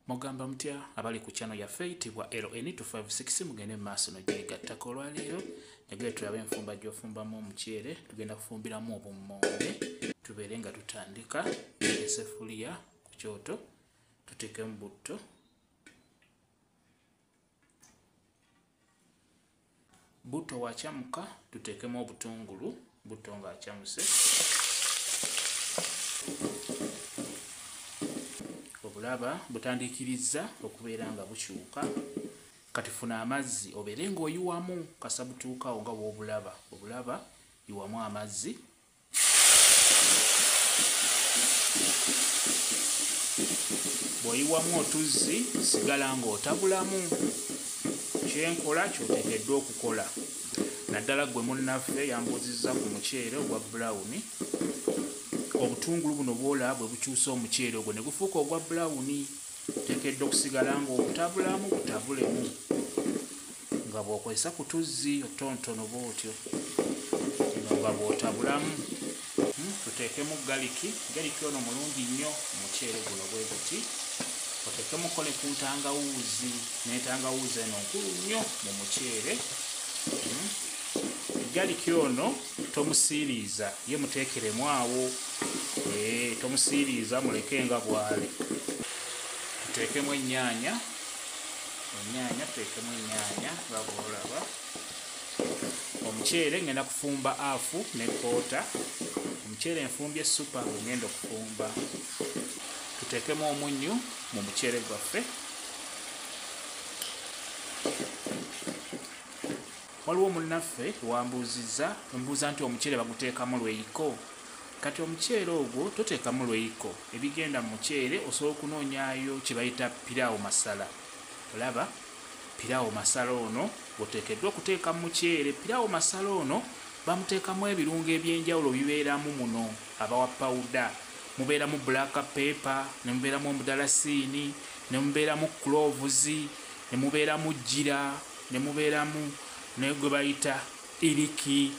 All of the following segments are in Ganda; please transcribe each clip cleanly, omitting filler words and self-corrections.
Mugamba mutya abali ku channel ya eyitibwa LN256 mugende maaso n'ogyegattako olwaleero njagala tulabe enfumba gy'ofumbamu omuceere tugenda kufumbiramu obummonde tubeere nga tutandika eseffuliya ku kyoto tuteekemu butto butto wakyamuka tuteekemu obutungulu butto nga akyamuse obulaba butandikiriza okubeera nga bukyuka kati funa amazzi obeere ng'oyiwamu kasabutuukawo nga obulaba yiwamu amazzi bw'oyiwamu otuzzi sigala ng'otabulamu kyenkola ky'oteekeddwa okukola naddala gwe munnaffe yambuuzizza ku muceere ogwa brown obutungulu buno bwolaba bwe bukyusa omuceere ogwo ne gufuuka ogwa brown teekeddwa okusigala ng'obutabulamu butabulemu nga bw'okozesa ku tuzzi otonotono bw'otyo nga bw'otabulamu tuteekemu galiki ono mulungi nnyo omuceere guno bwe guti oteekemukko ne ku ntangawuuzi n'entangawuuzi eno nkulu nnyo mu muceere galiki ono tomusiiriiza ye muteekeremu awo tomusiiriiza muleke nga bwale tuteekemu ennyaanya tuteekemu ennyaanya nga bw'olaba omuceere ngenda kufumba afu ne koota omuceere enfumbye supa ngenda okufumba tuteekemu omunnyu mu muceere gwaffe waliwo munnaffe wambuuzizza nti omuceere baguteekamu lweyiko kati omuceere ogwo toteekamu lweyiko ebigenda mu muceere osobola okunoonyaayo kye bayita piraawo masala olaba piraawo masala ono oteekeddwa okuteeka mu muceere piraawo masala ono bamuteekamu ebirungo eby'enjawulo bibeeramu muno abawa pawuda mubeeramu black pepper ne mubeeramu omudalasini ne mubeeramu cloves ne mubeeramu jira ne mubeeramu ne gwe bayita iriki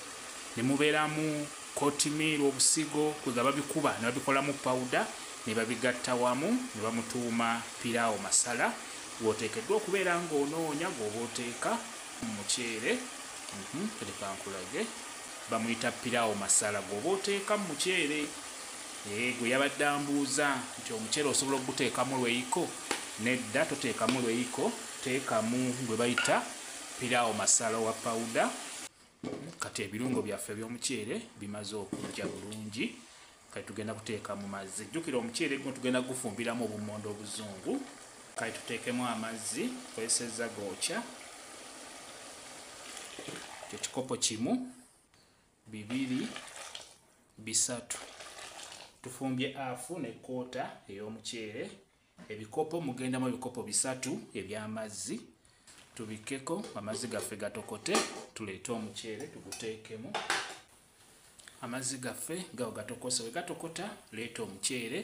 ne mubeeramu kotimiri obusigo kwega babikuba ne babikolamu pawuda ne babigatta wamu ne bamutuuma piraawo masala gwoteekeddwa okubeera ng'onoonya gw'oba oteeka mu muceere kankulage bamuyita piraawo masala gw'oba oteeka mu muceere gwe yabadde ambuuza nti omuceere osobola okuguteekamu lweyiko nedda toteekamu lweyiko teekamu gwe bayita piraawo masala wa pawuda kati ebirungo byaffe by'omuceere bimaze okujja bulungi kati tugenda kuteeka mu mazzi jjukira omuceere guno tugenda gufumbiramu obummonde obuzungu kati tuteekemu amazzi kozesezza gookya ekikopo kimu 2 3 tufumbye afu ne koota ey'omuceere ebikopo mugendamu ebikopo 3 eby'amazzi tubikkeko amazzi gaffe gatokote tuleete omuceere tuguteekemu amazzi gaffe gawo gatokose we gatokota leeta omuceere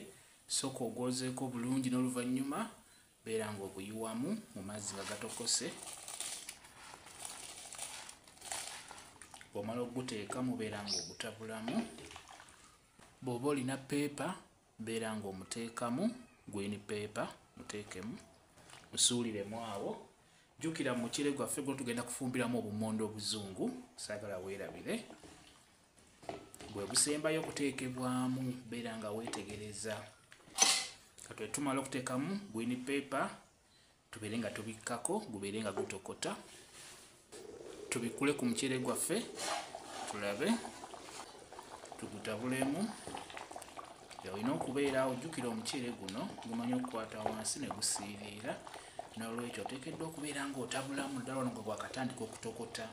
sooka ogwozeeko bulungi n'oluvannyuma beera ng'oguyiwamu mu mazzi nga gatokose bw'omala okuguteeka mubeera ng'ogutabulamu bw'oba olina peepa beera ng'omuteekamu green paper muteekemu musuuliremu awo jjukira mu muceere gwaffe guno tugenda kufumbiramu obummonde obuzungu saagala weerabire bwe busembayo okuteekebwamu beera nga weetegereza kati tumala okuteekamu green paper tubeere nga tubikkako gubeere nga gutokota tubikule ku muceere gwaffe tulabe tugutabulemu olina okubeera ojjukira omuceere guno gumanyi okukwata wansi ne gusiiriira n'olwekyo oteekeddwa okubeera ng'otabulamu ddala ono nga gwakatandika okutokota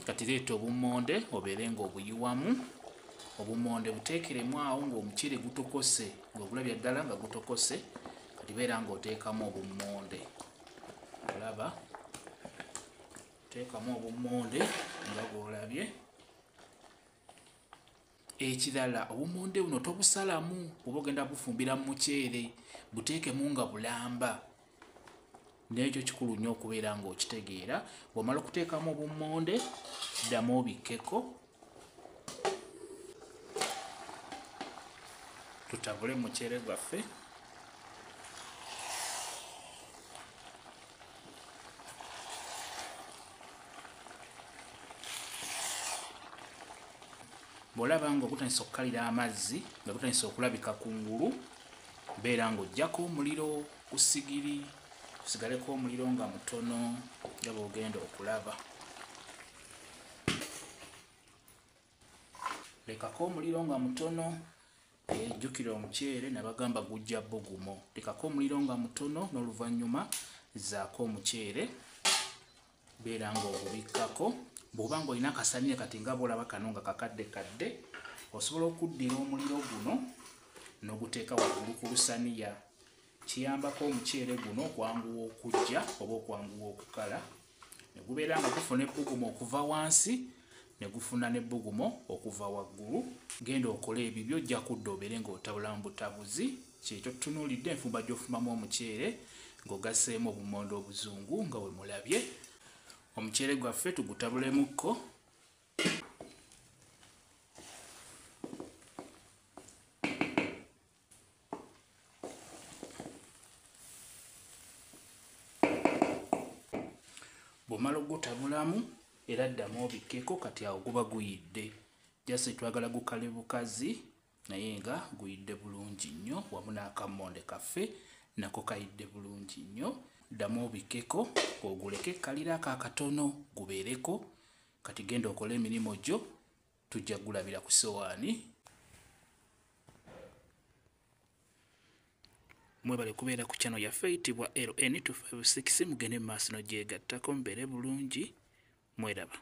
kati leeta obummonde obeere ng'obuyiwamu obummonde buteekeremu awo ng'omuceere gutokose ng'ogulabya ddala nga gutokose kati beera ng'oteekamu obummonde olaba teekamu obummonde nga bw'olabye ekirala obummonde buno tobusalamu oba ogenda bufumbira mu muceere buteekemu nga bulamba n'ekyo kikulu nnyo okubeera ng'okitegeera bw'omala okuteekamu obummonde ddamu obikkeko tutabule mu muceere gwaffe bw'olaba ng'ogutandisa okukalira amazzi nga gutandisa okulabika kungulu, beera ng'oggyako omuliro ku ssigiri, kusigaleko omuliro nga mutono nga bw'ogenda okulaba. Lekako omuliro nga mutono. Jjukira omuceere nabagamba gujja bbugumo. Lekako omuliro nga mutono n'oluvannyuma zaako omuceere, beera ng'ogubikkako. Bw'oba ng'olina akasanire kati nga bw'olaba kano nga kakaddekadde, osobola okuddira omuliro guno n'oguteeka waggulu ku lusaniya. Kiyambako omuceere guno okwanguwa okujja oba okwanguwa okukala, ne gubeera nga gufuna ebbugumu okuva wansi ne gufuna n'ebbugumu okuva waggulu. Genda okole ebibyo, ojja kudda obeere ng'otabula mu butabuzi. Kyekyo tutunuulidde enfumba gy'ofumamu omuceere ng'ogasseemu obumondo obuzungu nga bwe mulabye. Omuceere gwaffe tugutabulemmukko. Bw'omala ogutabulamu era ddamu obikkeko, kati awo guba guyidde. Jasi twagala gukale bukazi naye nga guyidde bulungi nnyo, wamu n'akammonde kaffe nako kayidde bulungi nnyo. Ddamu obikkeko oguleke kalirako akatono gubeereko. Kati genda okole emirimu gyo, tujja gulabira ku ssowaani. Mwebale kubeera ku channel yaffe eyitibwa LN256, mugende mu maaso n'ogyegattako mubeere bulungi. Mweraba.